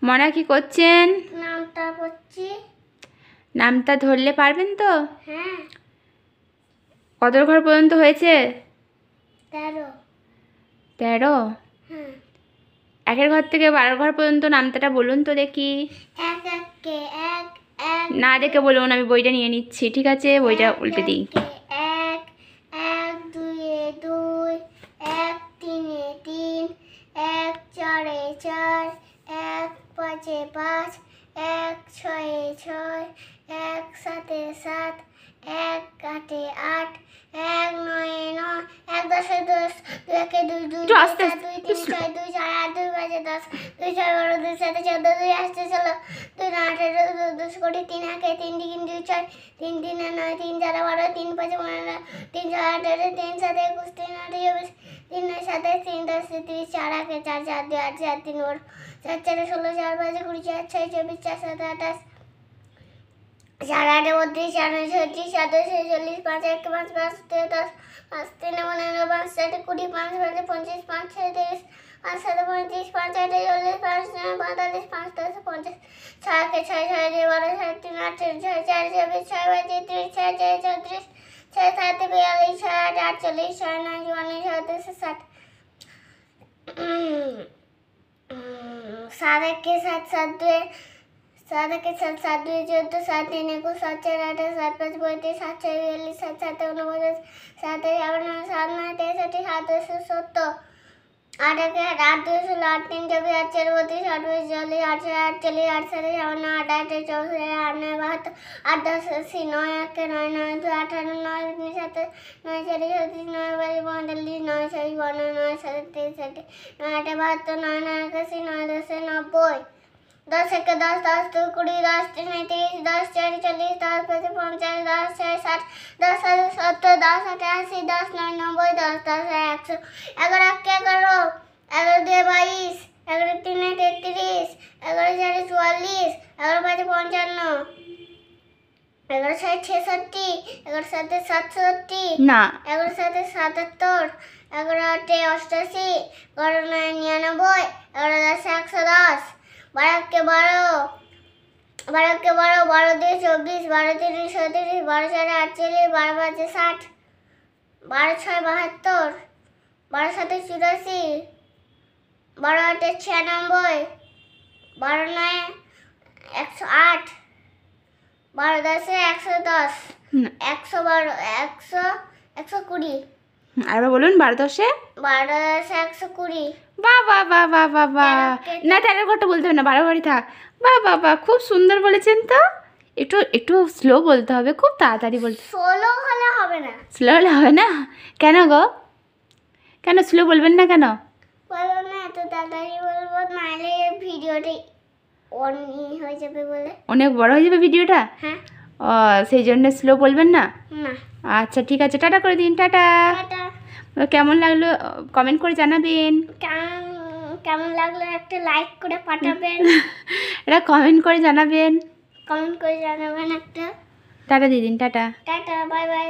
মনা কি করছেন? নামটা পড়ছি। নামটা ধরলে পারবেন তো? হ্যাঁ। কত ঘর পর্যন্ত হয়েছে? 13। 13? হ্যাঁ। 1-এর ঘর থেকে 12 ঘর পর্যন্ত নামটাটা বলুন তো দেখি। এক একে এক এক। না দেখে বলুন, আমি বইটা নিয়ে নিচ্ছি। ঠিক আছে, বইটা উল্টে দিই। এক এক, দুইয়ে দুই, এক তিনে তিন, এক চারে চার, এক পাঁচে পাঁচ, এক ছয়ে ছয়, এক সাতে সাত, এক আটে আট, এক নয়ে নয়, এক দশে দশ, দুই একে দুই, দুই দুই চার, দুই তিন ছয়, দুই চার আট, দুই পাঁচে 10, দুই ছয় 12, দুই সাতে 14, দুই আটে 16, দুই নয় 18, দুই 10 কোটি, তিন একে তিন দ্বিগুণ দুই ছয়, তিন তিনে 9, তিন চারে 12, তিন পাঁচে 15, তিন ছয় 18, তিন সাতে 21, তিন আটে 24, তিন নয় 27, তিন 10 30, চার একে চার, চার দুই আট, চার তিন 12, চার চারে 16, চার পাঁচে 20, চার ছয় 24, চার সাতে 28, চার আটে 32, চার নয় 36, চার দশে 40, পাঁচ একে পাঁচ, পাঁচ দুয়ে 10, পাঁচ তিনে 15, পাঁচ চারে 20, পাঁচ পাঁচে 25, পাঁচ ছয় 30, পাঁচ সাতে 35, পাঁচ আটে 40, পাঁচ নয় 45, পাঁচ দশে 50, ছয় একে ছয়, ছয় দুয়ে 12, ছয় তিন 18, ছয় চার 24, ছয় পাঁচে 30, ছয় ছয় 34, ছয় সাতে 42, ছয় আটে 48, ছয় নয় 54, ছয় দশে 60, সাত একে সাত, সাত দুয়ে 14, 7 3 21, 7 4 28, 7 5 35, 7 6 42, 7 7 49, 7 59, 7 9 63, 7 10 70, 8 একে 8, 8 2 16, 8 3 24, 8 4 32, 8 5 40, 8 6 48, 8 7 56, 8 8 64, 8 9 72, 8 10 80, 9 একে 9, 9 2 18, 9 3 7, 9 4 36, 9 5 45, 9 6 52, 9 7 63, 9 8 72, 9 9 81, 9 10 90, 10 একে 10, 10 দুই 20, 10 তিনে 30, 10 চারে 40, 10 পাঁচে 50, 10 ছয়ে 60, 10 সাতে 70, 10 আটে 80, 10 নয় 90, 10 দশে 100, 11 একে 11, 11 দুয়ে 22, 11 তিনে 33, 11 চারে 44, 11 পাঁচে 55, 11 ছয়ে 66, 11 সাতে 67, না, 11 সাতে 77, 11 আটে 88, 11 নয়ে 99, 11 দশে 110, 12 একে 12, 12 একে 12, 12 দুয়ে 24, 12 তিনে 37, 12 চারে 48, 12 পাঁচে 60, 12 ছয় 72, 12 সাতে 84, 12 আটে 96, 12 নয়ে 108, 12 দশে 110, 112, 100, 120, আরেকবার বলুন। 12 10-এ 12 দশে 120, বাহ বাহ বাহ বাহ বাহ বাহ। না, 13 ঘরটা বলতে হবে না, 12 ঘরই থাক। বাহ বাহ বাহ, খুব সুন্দর বলেছেন তো। একটু একটু স্লো বলতে হবে, খুব তাড়াতাড়ি বলতে। 16 হলে হবে না। স্লো হলে হবে না? কেন গো? কেন স্লো বলবেন না কেন? বলো না, এত তাড়াতাড়ি বলবো নাহলে ভিডিওটা অন হয়ে যাবে বলে। অনেক বড় হয়ে যাবে ভিডিওটা? হ্যাঁ। ও, সেই জন্য স্লো বলবেন না? না। আচ্ছা ঠিক আছে, টাটা করে দিন। টাটা। টাটা। কেমন লাগলো কমেন্ট করে জানাবেন। কেমন লাগলো একটা লাইক করে পাঠাবেন। এটা কমেন্ট করে জানাবেন। কমেন্ট করে জানাবেন একটা। টাটা দিদিন, টাটা। Tata, bye by.